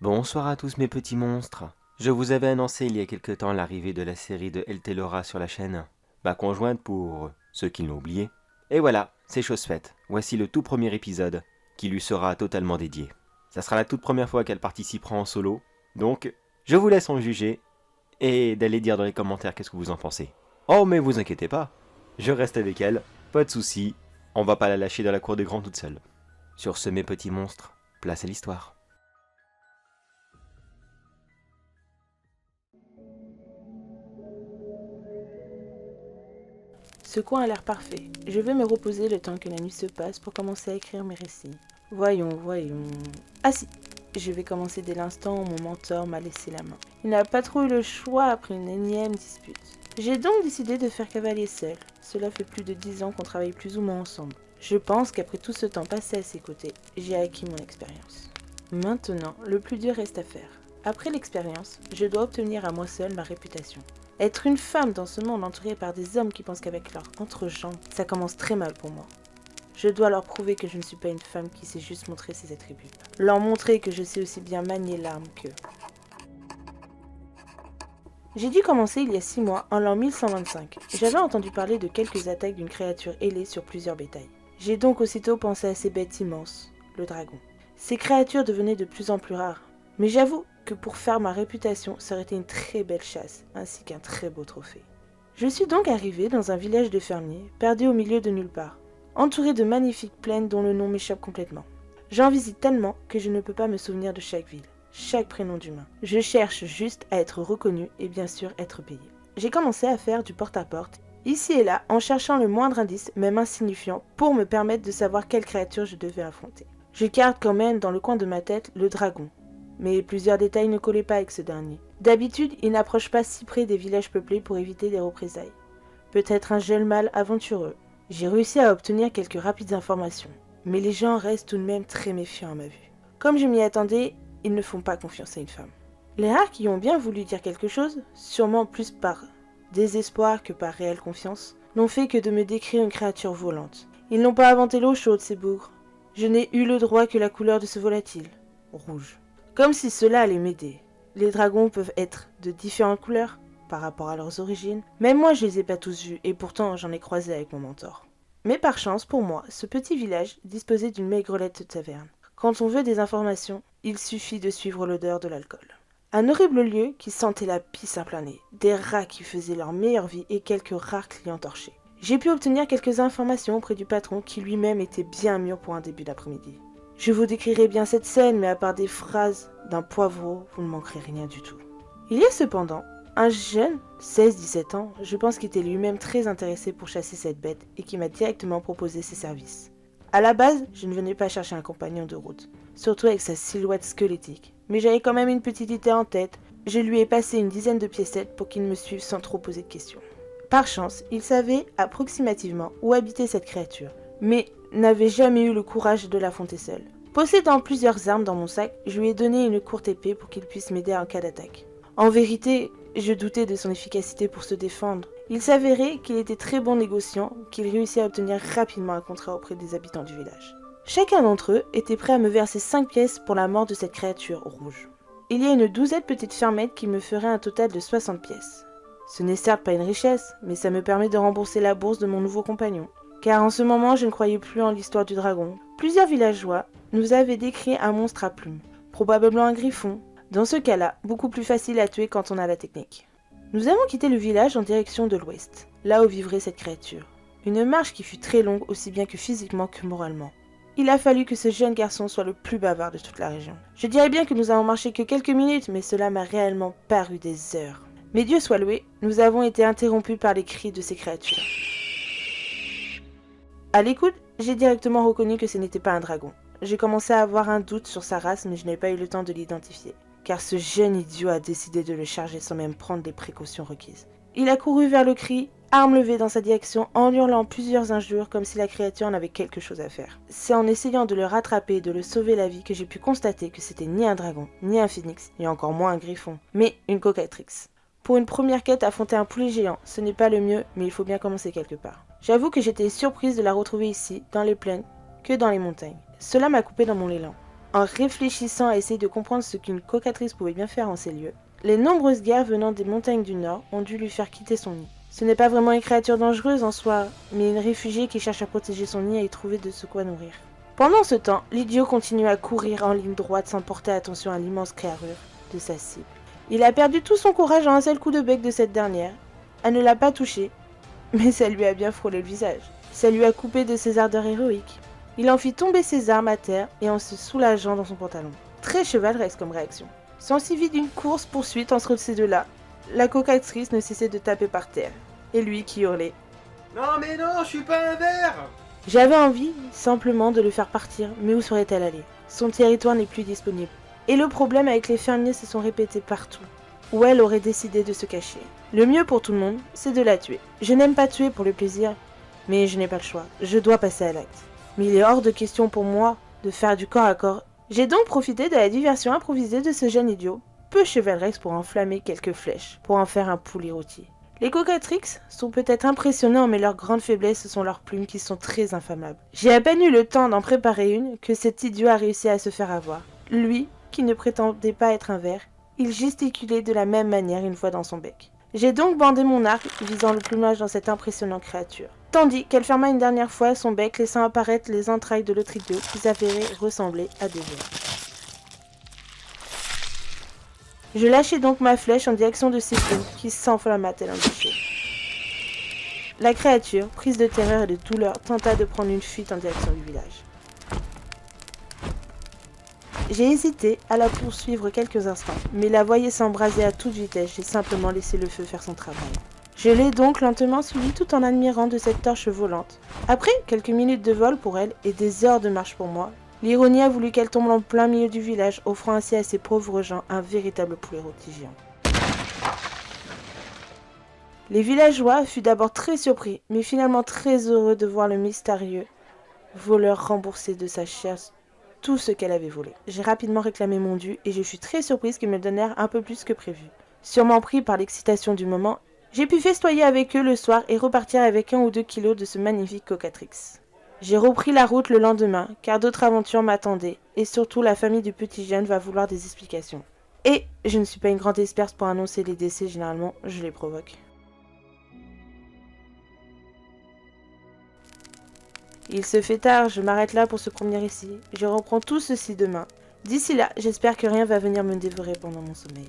Bonsoir à tous mes petits monstres. Je vous avais annoncé il y a quelque temps l'arrivée de la série de El Telora sur la chaîne. Ma conjointe pour ceux qui l'ont oublié. Et voilà, c'est chose faite. Voici le tout premier épisode qui lui sera totalement dédié. Ça sera la toute première fois qu'elle participera en solo. Donc, je vous laisse en juger et d'aller dire dans les commentaires qu'est-ce que vous en pensez. Oh mais vous inquiétez pas, je reste avec elle, pas de soucis, on va pas la lâcher dans la cour des grands toute seule. Sur ce mes petits monstres, place à l'histoire. Ce coin a l'air parfait. Je vais me reposer le temps que la nuit se passe pour commencer à écrire mes récits. Voyons. Ah si, je vais commencer dès l'instant où mon mentor m'a laissé la main. Il n'a pas trop eu le choix après une énième dispute. J'ai donc décidé de faire cavalier seul. Cela fait plus de 10 ans qu'on travaille plus ou moins ensemble. Je pense qu'après tout ce temps passé à ses côtés, j'ai acquis mon expérience. Maintenant, le plus dur reste à faire. Après l'expérience, je dois obtenir à moi seule ma réputation. Être une femme dans ce monde entourée par des hommes qui pensent qu'avec leur entrejambe, ça commence très mal pour moi. Je dois leur prouver que je ne suis pas une femme qui sait juste montrer ses attributs. Leur montrer que je sais aussi bien manier l'arme qu'eux. J'ai dû commencer il y a 6 mois, en l'an 1125. J'avais entendu parler de quelques attaques d'une créature ailée sur plusieurs bétails. J'ai donc aussitôt pensé à ces bêtes immenses, le dragon. Ces créatures devenaient de plus en plus rares. Mais j'avoue que pour faire ma réputation, ça aurait été une très belle chasse, ainsi qu'un très beau trophée. Je suis donc arrivée dans un village de fermiers, perdu au milieu de nulle part, entouré de magnifiques plaines dont le nom m'échappe complètement. J'en visite tellement que je ne peux pas me souvenir de chaque ville, chaque prénom d'humain. Je cherche juste à être reconnue et bien sûr être payée. J'ai commencé à faire du porte-à-porte, ici et là, en cherchant le moindre indice, même insignifiant, pour me permettre de savoir quelle créature je devais affronter. Je garde quand même dans le coin de ma tête le dragon. Mais plusieurs détails ne collaient pas avec ce dernier. D'habitude, il n'approche pas si près des villages peuplés pour éviter des représailles. Peut-être un jeune mâle aventureux. J'ai réussi à obtenir quelques rapides informations, mais les gens restent tout de même très méfiants à ma vue. Comme je m'y attendais, ils ne font pas confiance à une femme. Les rares qui ont bien voulu dire quelque chose, sûrement plus par désespoir que par réelle confiance, n'ont fait que de me décrire une créature volante. Ils n'ont pas inventé l'eau chaude, ces bougres. Je n'ai eu le droit que la couleur de ce volatile, rouge. Comme si cela allait m'aider. Les dragons peuvent être de différentes couleurs par rapport à leurs origines. Même moi, je les ai pas tous vus et pourtant j'en ai croisé avec mon mentor. Mais par chance, pour moi, ce petit village disposait d'une maigrelette taverne. Quand on veut des informations, il suffit de suivre l'odeur de l'alcool. Un horrible lieu qui sentait la pisse à plein nez, des rats qui faisaient leur meilleure vie et quelques rares clients torchés. J'ai pu obtenir quelques informations auprès du patron qui lui-même était bien mûr pour un début d'après-midi. Je vous décrirai bien cette scène, mais à part des phrases d'un poivreau, vous ne manquerez rien du tout. Il y a cependant un jeune, 16-17 ans, je pense qu'il était lui-même très intéressé pour chasser cette bête et qui m'a directement proposé ses services. À la base, je ne venais pas chercher un compagnon de route, surtout avec sa silhouette squelettique, mais j'avais quand même une petite idée en tête. Je lui ai passé une dizaine de piécettes pour qu'il me suive sans trop poser de questions. Par chance, il savait approximativement où habitait cette créature, mais n'avait jamais eu le courage de l'affronter seul. Possédant plusieurs armes dans mon sac, je lui ai donné une courte épée pour qu'il puisse m'aider en cas d'attaque. En vérité, je doutais de son efficacité pour se défendre. Il s'avérait qu'il était très bon négociant, qu'il réussit à obtenir rapidement un contrat auprès des habitants du village. Chacun d'entre eux était prêt à me verser 5 pièces pour la mort de cette créature rouge. Il y a une douzaine de petites fermettes qui me feraient un total de 60 pièces. Ce n'est certes pas une richesse, mais ça me permet de rembourser la bourse de mon nouveau compagnon. Car en ce moment, je ne croyais plus en l'histoire du dragon. Plusieurs villageois nous avaient décrit un monstre à plumes, probablement un griffon. Dans ce cas-là, beaucoup plus facile à tuer quand on a la technique. Nous avons quitté le village en direction de l'ouest, là où vivrait cette créature. Une marche qui fut très longue aussi bien que physiquement que moralement. Il a fallu que ce jeune garçon soit le plus bavard de toute la région. Je dirais bien que nous avons marché que quelques minutes, mais cela m'a réellement paru des heures. Mais Dieu soit loué, nous avons été interrompus par les cris de ces créatures. À l'écoute, j'ai directement reconnu que ce n'était pas un dragon. J'ai commencé à avoir un doute sur sa race, mais je n'ai pas eu le temps de l'identifier. Car ce jeune idiot a décidé de le charger sans même prendre les précautions requises. Il a couru vers le cri, arme levée dans sa direction, en hurlant plusieurs injures comme si la créature en avait quelque chose à faire. C'est en essayant de le rattraper et de le sauver la vie que j'ai pu constater que c'était ni un dragon, ni un phénix, et encore moins un griffon, mais une cocatrix. Pour une première quête, affronter un poulet géant, ce n'est pas le mieux, mais il faut bien commencer quelque part. J'avoue que j'étais surprise de la retrouver ici, dans les plaines, que dans les montagnes. Cela m'a coupé dans mon élan. en réfléchissant à essayer de comprendre ce qu'une cocatrice pouvait bien faire en ces lieux. Les nombreuses guerres venant des montagnes du Nord ont dû lui faire quitter son nid. Ce n'est pas vraiment une créature dangereuse en soi, mais une réfugiée qui cherche à protéger son nid et y trouver de ce quoi nourrir. Pendant ce temps, l'idiot continue à courir en ligne droite sans porter attention à l'immense carrure de sa cible. Il a perdu tout son courage en un seul coup de bec de cette dernière. Elle ne l'a pas touché, mais ça lui a bien frôlé le visage. Ça lui a coupé de ses ardeurs héroïques. Il en fit tomber ses armes à terre et en se soulageant dans son pantalon. Très chevaleresque comme réaction. S'en suivit d'une course-poursuite entre ces deux-là. La cocatrice ne cessait de taper par terre. Et lui qui hurlait. Non mais non, je suis pas un ver. J'avais envie, simplement, de le faire partir, mais où serait-elle allée? Son territoire n'est plus disponible. Et le problème avec les fermiers se sont répétés partout, où elle aurait décidé de se cacher. Le mieux pour tout le monde, c'est de la tuer. Je n'aime pas tuer pour le plaisir, mais je n'ai pas le choix, je dois passer à l'acte. Mais il est hors de question pour moi de faire du corps à corps. J'ai donc profité de la diversion improvisée de ce jeune idiot, peu chevaleresque pour enflammer quelques flèches, pour en faire un poulet rôti. Les cocatrix sont peut-être impressionnants, mais leur grande faiblesse, ce sont leurs plumes qui sont très inflammables. J'ai à peine eu le temps d'en préparer une que cet idiot a réussi à se faire avoir. Lui, qui ne prétendait pas être un ver, il gesticulait de la même manière une fois dans son bec. J'ai donc bandé mon arc, visant le plumage dans cette impressionnante créature. Tandis qu'elle ferma une dernière fois son bec, laissant apparaître les entrailles de l'autre idiot qui s'avéraient ressembler à des vers. Je lâchai donc ma flèche en direction de ses plumes, qui s'enflamma tel un bûcher. La créature, prise de terreur et de douleur, tenta de prendre une fuite en direction du village. J'ai hésité à la poursuivre quelques instants, mais la voyant s'embraser à toute vitesse, j'ai simplement laissé le feu faire son travail. Je l'ai donc lentement suivie tout en admirant de cette torche volante. Après quelques minutes de vol pour elle et des heures de marche pour moi, l'ironie a voulu qu'elle tombe en plein milieu du village, offrant ainsi à ces pauvres gens un véritable poulet rôti géant. Les villageois furent d'abord très surpris, mais finalement très heureux de voir le mystérieux voleur rembourser de sa chair tout ce qu'elle avait volé. J'ai rapidement réclamé mon dû et je fus très surprise qu'ils me donnèrent un peu plus que prévu. Sûrement pris par l'excitation du moment, j'ai pu festoyer avec eux le soir et repartir avec 1 ou 2 kilos de ce magnifique cocatrix. J'ai repris la route le lendemain, car d'autres aventures m'attendaient, et surtout la famille du petit jeune va vouloir des explications. Et je ne suis pas une grande experte pour annoncer les décès, généralement je les provoque. Il se fait tard, je m'arrête là pour ce premier récit. Je reprends tout ceci demain. D'ici là, j'espère que rien va venir me dévorer pendant mon sommeil.